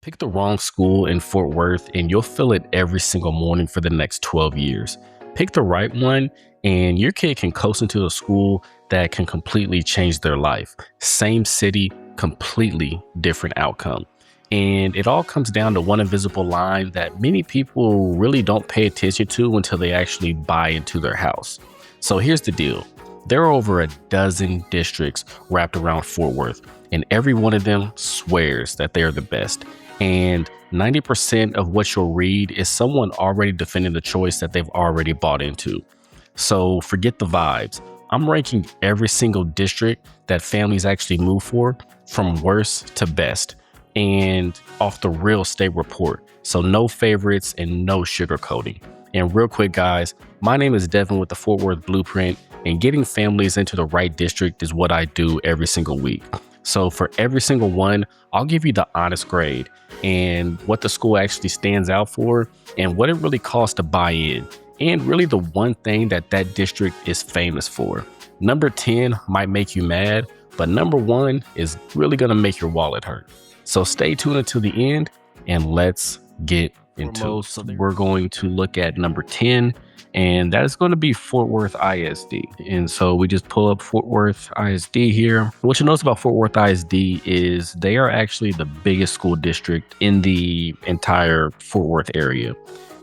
Pick the wrong school in Fort Worth and you'll feel it every single morning for the next 12 years. Pick the right one and your kid can coast into a school that can completely change their life. Same city, completely different outcome. And it all comes down to one invisible line that many people really don't pay attention to until they actually buy into their house. So here's the deal. There are over a dozen districts wrapped around Fort Worth, and every one of them swears that they are the best. And 90% of what you'll read is someone already defending the choice that they've already bought into. So forget the vibes. I'm ranking every single district that families actually move for from worst to best and off the real estate report. So no favorites and no sugarcoating. And real quick, guys, my name is Devin with the Fort Worth Blueprint, and getting families into the right district is what I do every single week. So for every single one, I'll give you the honest grade and what the school actually stands out for and what it really costs to buy in. And really the one thing that district is famous for. Number 10 might make you mad, but number 1 is really going to make your wallet hurt. So stay tuned until the end and let's get into it. So we're going to look at number 10, and that is going to be Fort Worth ISD. And so we just pull up Fort Worth ISD here. What you notice about Fort Worth ISD is they are actually the biggest school district in the entire Fort Worth area.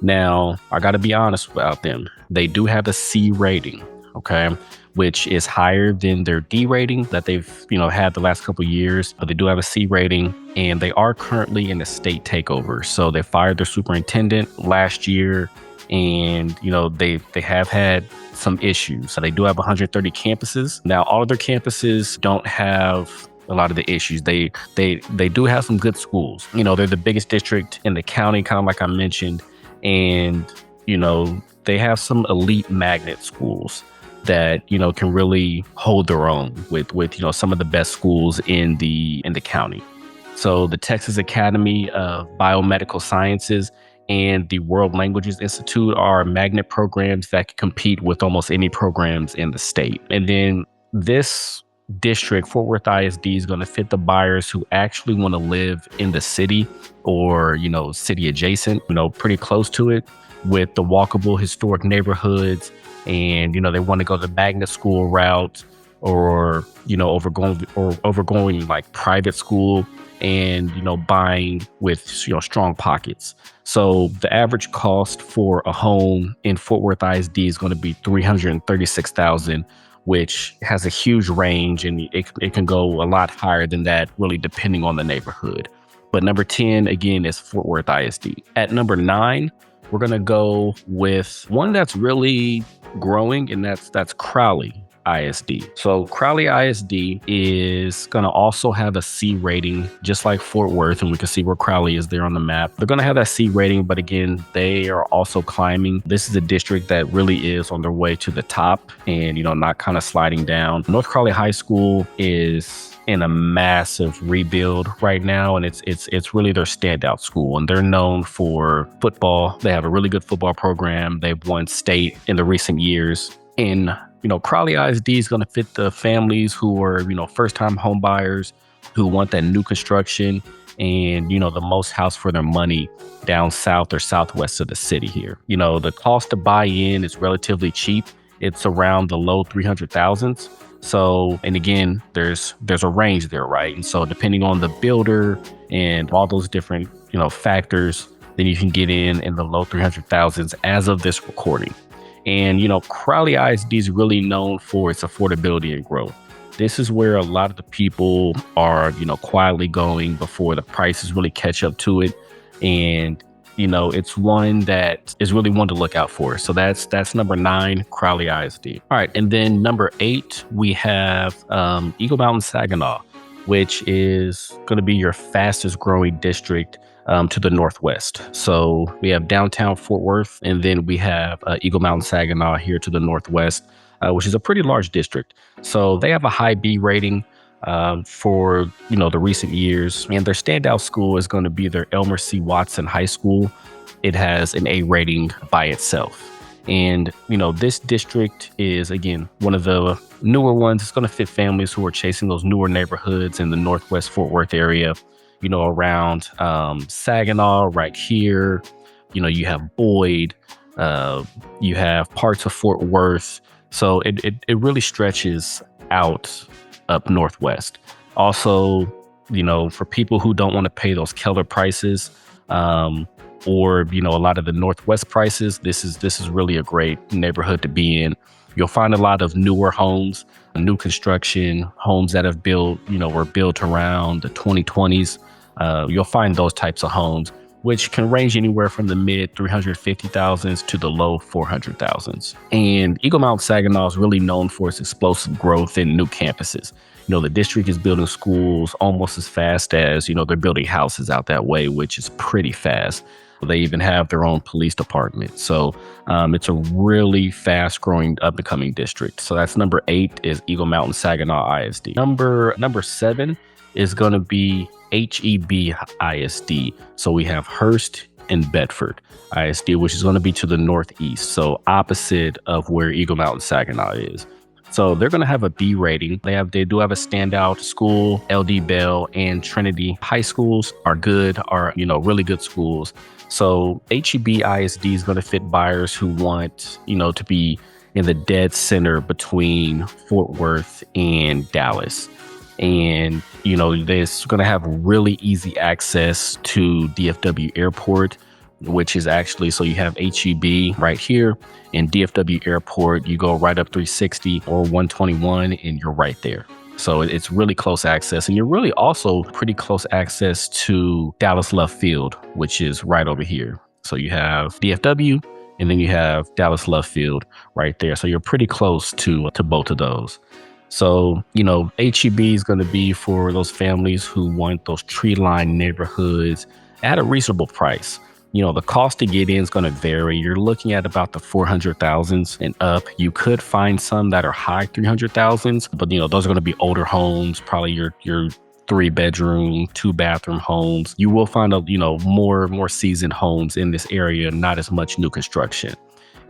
Now, I got to be honest about them. They do have a C rating, okay, which is higher than their D rating that they've, had the last couple of years, but they do have a C rating, and they are currently in a state takeover. So they fired their superintendent last year, and they have had some issues. So they do have 130 campuses. Now, all of their campuses don't have a lot of the issues. They do have some good schools. They're the biggest district in the county, kind of like I mentioned, and they have some elite magnet schools that can really hold their own with some of the best schools in the county. So the Texas Academy of Biomedical Sciences and the World Languages Institute are magnet programs that can compete with almost any programs in the state. And then this district, Fort Worth ISD, is going to fit the buyers who actually want to live in the city or, city adjacent, pretty close to it, with the walkable historic neighborhoods. And, they want to go the magnet school route or, overgoing like private school and, buying with, strong pockets. So the average cost for a home in Fort Worth ISD is going to be $336,000, which has a huge range, and it can go a lot higher than that, really depending on the neighborhood. But number 10, again, is Fort Worth ISD. At number 9, we're going to go with one that's really growing, and that's Crowley ISD. So Crowley ISD is going to also have a C rating, just like Fort Worth, and we can see where Crowley is there on the map. They're going to have that C rating, but again, they are also climbing. This is a district that really is on their way to the top and, not kind of sliding down. North Crowley High School is in a massive rebuild right now, and it's really their standout school, and they're known for football. They have a really good football program. They've won state in the recent years. And Crowley ISD is going to fit the families who are first-time home buyers who want that new construction and the most house for their money down south or southwest of the city here. The cost to buy in is relatively cheap. It's around the low 300,000s. So, and again, there's a range there, right? And so depending on the builder and all those different, factors, then you can get in the low 300,000s as of this recording. And, Crowley ISD is really known for its affordability and growth. This is where a lot of the people are, quietly going before the prices really catch up to it. And, it's one that is really one to look out for. So that's number 9, Crowley ISD. All right. And then number 8, we have Eagle Mountain Saginaw, which is going to be your fastest growing district to the northwest. So we have downtown Fort Worth, and then we have Eagle Mountain Saginaw here to the northwest, which is a pretty large district. So they have a high B rating for the recent years, and their standout school is going to be their Elmer C. Watson High School. It has an A rating by itself. And, this district is, again, one of the newer ones. It's going to fit families who are chasing those newer neighborhoods in the Northwest Fort Worth area. around Saginaw right here. You have Boyd, uh, you have parts of Fort Worth. So it really stretches out up northwest. Also, for people who don't want to pay those Keller prices, or a lot of the northwest prices, this is really a great neighborhood to be in. You'll find a lot of newer homes, new construction homes that have were built around the 2020s. You'll find those types of homes, which can range anywhere from the mid 350,000s to the low 400,000s. And Eagle Mountain Saginaw is really known for its explosive growth in new campuses. The district is building schools almost as fast as, they're building houses out that way, which is pretty fast. They even have their own police department. So it's a really fast growing up and coming district. So that's number 8 is Eagle Mountain Saginaw ISD. Number 7 is going to be HEB ISD. So we have Hearst and Bedford ISD, which is going to be to the northeast. So opposite of where Eagle Mountain Saginaw is. So they're going to have a B rating. They do have a standout school. LD Bell and Trinity High Schools are really good schools. So HEB ISD is going to fit buyers who want, to be in the dead center between Fort Worth and Dallas. And, they're going to have really easy access to DFW Airport, which is actually, so you have HEB right here and DFW Airport, you go right up 360 or 121 and you're right there. So it's really close access, and you're really also pretty close access to Dallas Love Field, which is right over here. So you have DFW and then you have Dallas Love Field right there. So you're pretty close to both of those. So, HEB is going to be for those families who want those tree-lined neighborhoods at a reasonable price. The cost to get in is going to vary. You're looking at about the 400,000s and up. You could find some that are high 300,000s, but those are going to be older homes, probably your 3-bedroom, 2-bathroom homes. You will find more seasoned homes in this area, not as much new construction.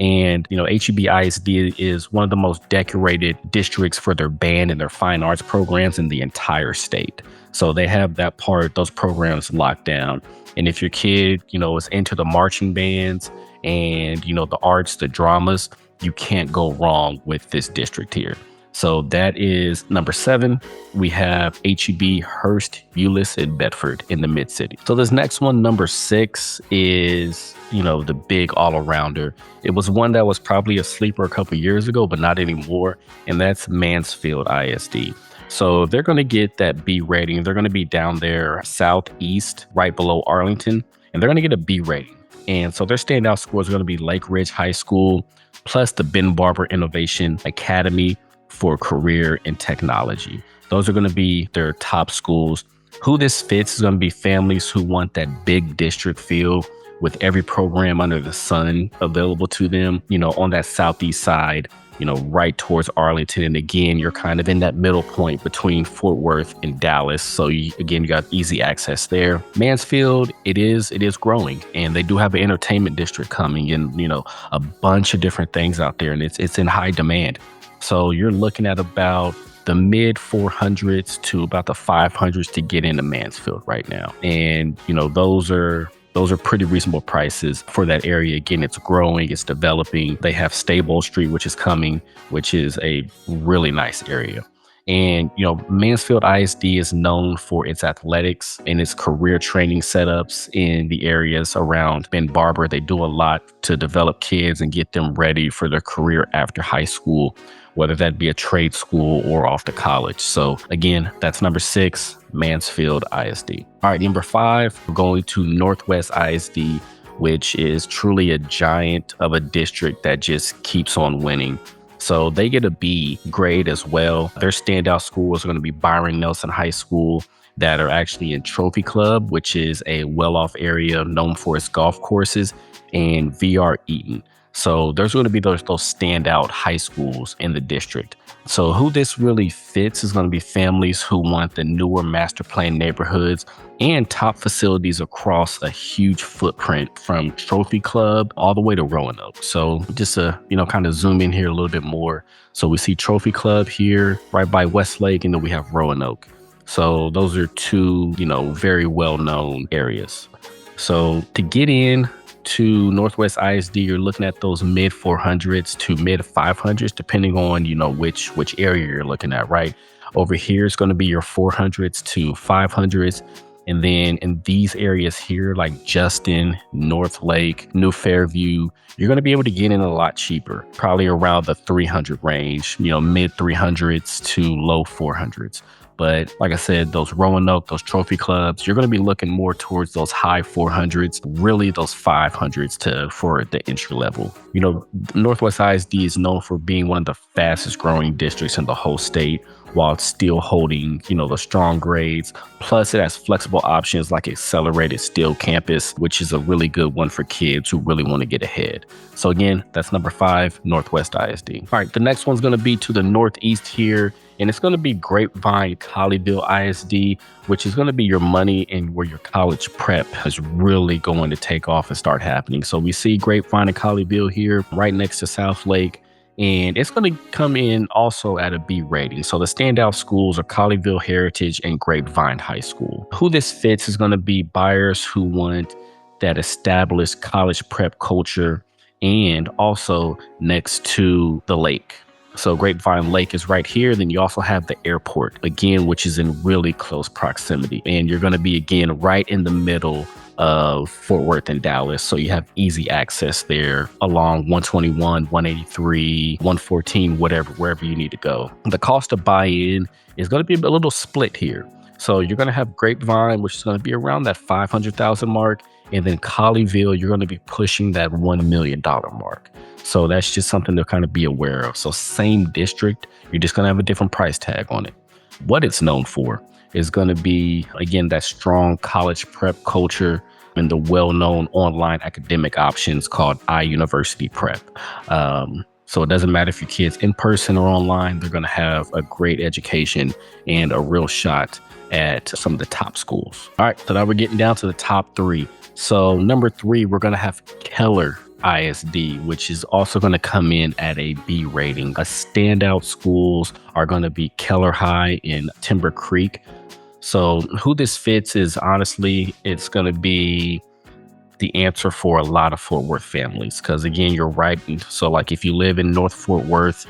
And, HEB ISD is one of the most decorated districts for their band and their fine arts programs in the entire state. So they have those programs locked down. And if your kid, is into the marching bands and, the arts, the dramas, you can't go wrong with this district here. So that is number 7. We have HEB, Hearst, Euless, and Bedford in the mid-city. So this next one, number 6, is, the big all-arounder. It was one that was probably a sleeper a couple years ago, but not anymore. And that's Mansfield ISD. So they're going to get that B rating. They're going to be down there southeast, right below Arlington, and they're going to get a B rating. And so their standout scores are going to be Lake Ridge High School, plus the Ben Barber Innovation Academy for Career and Technology. Those are going to be their top schools. Who this fits is going to be families who want that big district feel with every program under the sun available to them, on that southeast side, right towards Arlington. And again, you're kind of in that middle point between Fort Worth and Dallas. So you got easy access there. Mansfield, it is growing, and they do have an entertainment district coming, and, a bunch of different things out there, and it's in high demand. So you're looking at about the mid 400s to about the 500s to get into Mansfield right now. And, those are pretty reasonable prices for that area. Again, it's growing, it's developing. They have Stable Street, which is coming, which is a really nice area. And, Mansfield ISD is known for its athletics and its career training setups in the areas around Ben Barber. They do a lot to develop kids and get them ready for their career after high school, whether that be a trade school or off to college. So again, that's number 6, Mansfield ISD. All right, number 5, we're going to Northwest ISD, which is truly a giant of a district that just keeps on winning. So they get a B grade as well. Their standout schools are going to be Byron Nelson High School, that are actually in Trophy Club, which is a well-off area known for its golf courses, and VR Eaton. So there's going to be those standout high schools in the district. So who this really fits is going to be families who want the newer master plan neighborhoods and top facilities across a huge footprint from Trophy Club all the way to Roanoke. So just to, kind of zoom in here a little bit more. So we see Trophy Club here right by Westlake, and then we have Roanoke. So those are two, very well-known areas. So to get in to Northwest ISD, you're looking at those mid 400s to mid 500s, depending on, which area you're looking at, right? Over here is going to be your 400s to 500s. And then in these areas here, like Justin, North Lake, New Fairview, you're going to be able to get in a lot cheaper, probably around the 300 range, mid 300s to low 400s. But like I said, those Roanoke, those trophy clubs, you're going to be looking more towards those high 400s, really those 500s for the entry level. Northwest ISD is known for being one of the fastest growing districts in the whole state, while it's still holding, the strong grades. Plus, it has flexible options like accelerated steel campus, which is a really good one for kids who really want to get ahead. So again, that's number 5, Northwest ISD. All right, the next one's going to be to the northeast here, and it's going to be Grapevine Colleyville ISD, which is going to be your money and where your college prep is really going to take off and start happening. So we see Grapevine and Colleyville here right next to South Lake. And it's going to come in also at a B rating. So the standout schools are Colleyville Heritage and Grapevine High School. Who this fits is going to be buyers who want that established college prep culture and also next to the lake. So Grapevine Lake is right here. Then you also have the airport, again, which is in really close proximity. And you're going to be, again, right in the middle of Fort Worth and Dallas. So you have easy access there along 121, 183, 114, wherever you need to go. The cost of buy-in is going to be a little split here. So you're going to have Grapevine, which is going to be around that $500,000 mark. And then Colleyville, you're going to be pushing that $1 million mark. So that's just something to kind of be aware of. So same district, you're just going to have a different price tag on it. What it's known for is going to be, again, that strong college prep culture and the well-known online academic options called iUniversity Prep. So it doesn't matter if your kid's in person or online, they're going to have a great education and a real shot at some of the top schools. All right, so now we're getting down to the top 3. So number 3, we're going to have Keller ISD, which is also going to come in at a B rating. A standout schools are going to be Keller High in Timber Creek. So who this fits is honestly, it's going to be the answer for a lot of Fort Worth families. Because again, you're right. So like if you live in North Fort Worth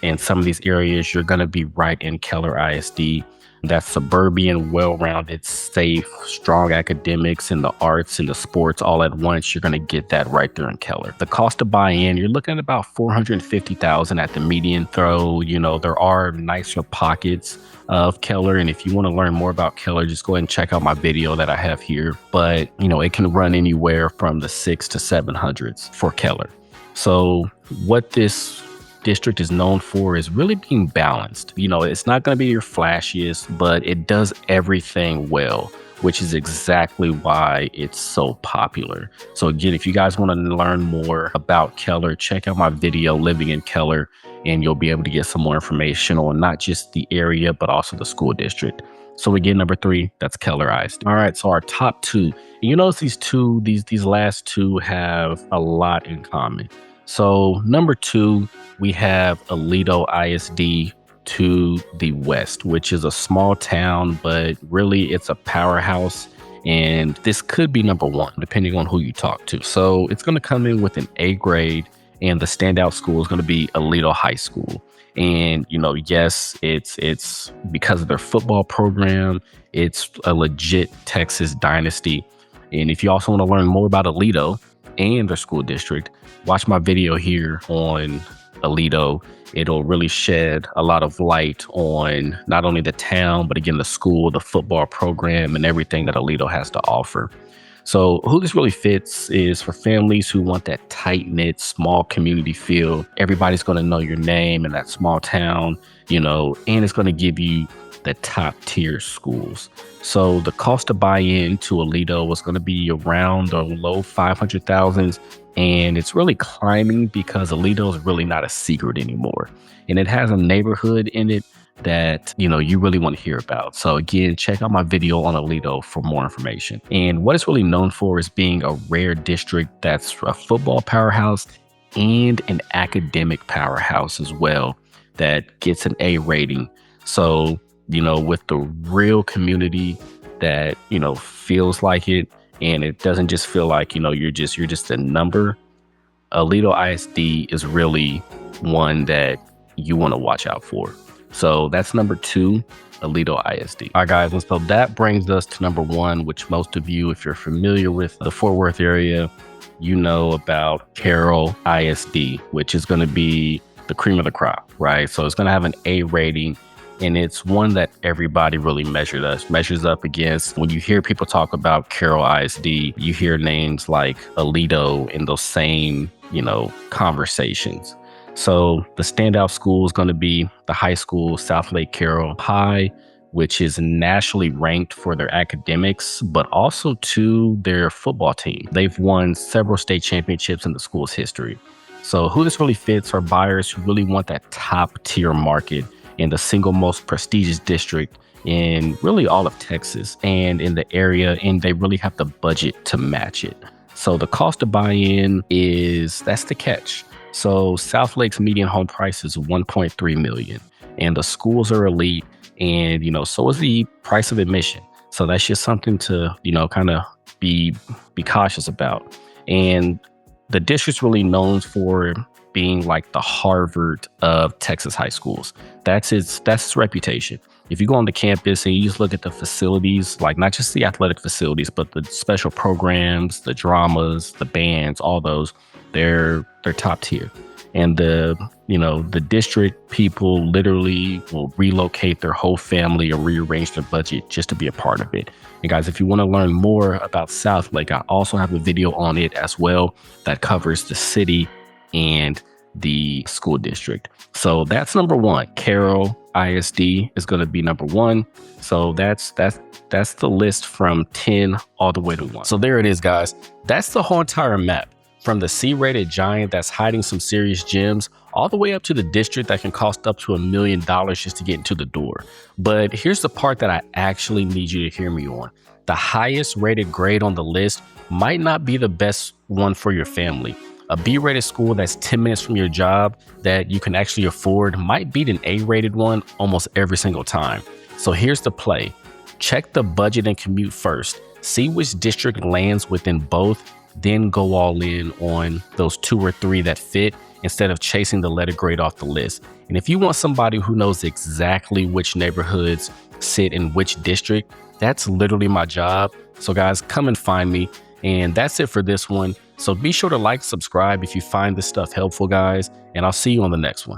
and some of these areas, you're going to be right in Keller ISD. That suburban, well-rounded, safe, strong academics in the arts and the sports all at once, you're going to get that right there in Keller. The cost to buy in, you're looking at about $450,000 at the median. Though, there are nicer pockets of Keller. And if you want to learn more about Keller, just go ahead and check out my video that I have here. But, it can run anywhere from the 600s to 700s for Keller. So what this district is known for is really being balanced. It's not going to be your flashiest, but it does everything well, which is exactly why it's so popular. So again, if you guys want to learn more about Keller, check out my video, Living in Keller, and you'll be able to get some more information on not just the area, but also the school district. So again, number 3, that's Keller ISD. All right, so our top 2. And you notice these last 2 have a lot in common. So number 2, we have Aledo ISD to the west, which is a small town, but really it's a powerhouse. And this could be number 1, depending on who you talk to. So it's going to come in with an A grade, and the standout school is going to be Aledo High School. And, yes, it's because of their football program. It's a legit Texas dynasty. And if you also want to learn more about Aledo and their school district, watch my video here on Aledo. It'll really shed a lot of light on not only the town, but again, the school, the football program, and everything that Aledo has to offer. So who this really fits is for families who want that tight-knit, small community feel. Everybody's going to know your name in that small town, and it's going to give you the top tier schools. So the cost to buy in to Aledo was going to be around the low 500,000s. And it's really climbing because Aledo is really not a secret anymore. And it has a neighborhood in it that, you really want to hear about. So again, check out my video on Aledo for more information. And what it's really known for is being a rare district that's a football powerhouse and an academic powerhouse as well that gets an A rating. So with the real community that, feels like it. And it doesn't just feel like, you're just a number. Aledo ISD is really one that you want to watch out for. So that's number 2, Aledo ISD. All right, guys. And so that brings us to number 1, which most of you, if you're familiar with the Fort Worth area, you know about Carroll ISD, which is going to be the cream of the crop, right? So it's going to have an A rating. And it's one that everybody really measures up against. When you hear people talk about Carroll ISD, you hear names like Aledo in those same, conversations. So the standout school is going to be the high school, South Lake Carroll High, which is nationally ranked for their academics, but also to their football team. They've won several state championships in the school's history. So who this really fits are buyers who really want that top tier market in the single most prestigious district in really all of Texas and in the area, and they really have the budget to match it. So the cost to buy in that's the catch. So South Lake's median home price is $1.3 million, and the schools are elite, and so is the price of admission. So that's just something to kind of be cautious about. And the district's really known for being like the Harvard of Texas high schools. That's its reputation. If you go on the campus and you just look at the facilities, like not just the athletic facilities, but the special programs, the dramas, the bands, all those, they're top tier. And the district people literally will relocate their whole family or rearrange their budget just to be a part of it. And guys, if you want to learn more about South Lake, I also have a video on it as well that covers the city and the school district. So that's number 1. Carroll ISD is going to be number 1. So that's the list from 10 all the way to 1. So there it is, guys. That's the whole entire map, from the C-rated giant that's hiding some serious gems all the way up to the district that can cost up to $1 million just to get into the door. But here's the part that I actually need you to hear me on. The highest rated grade on the list might not be the best one for your family. A B-rated school that's 10 minutes from your job that you can actually afford might beat an A-rated one almost every single time. So here's the play. Check the budget and commute first. See which district lands within both, then go all in on those 2 or 3 that fit instead of chasing the letter grade off the list. And if you want somebody who knows exactly which neighborhoods sit in which district, that's literally my job. So guys, come and find me. And that's it for this one. So be sure to like, subscribe if you find this stuff helpful, guys, and I'll see you on the next one.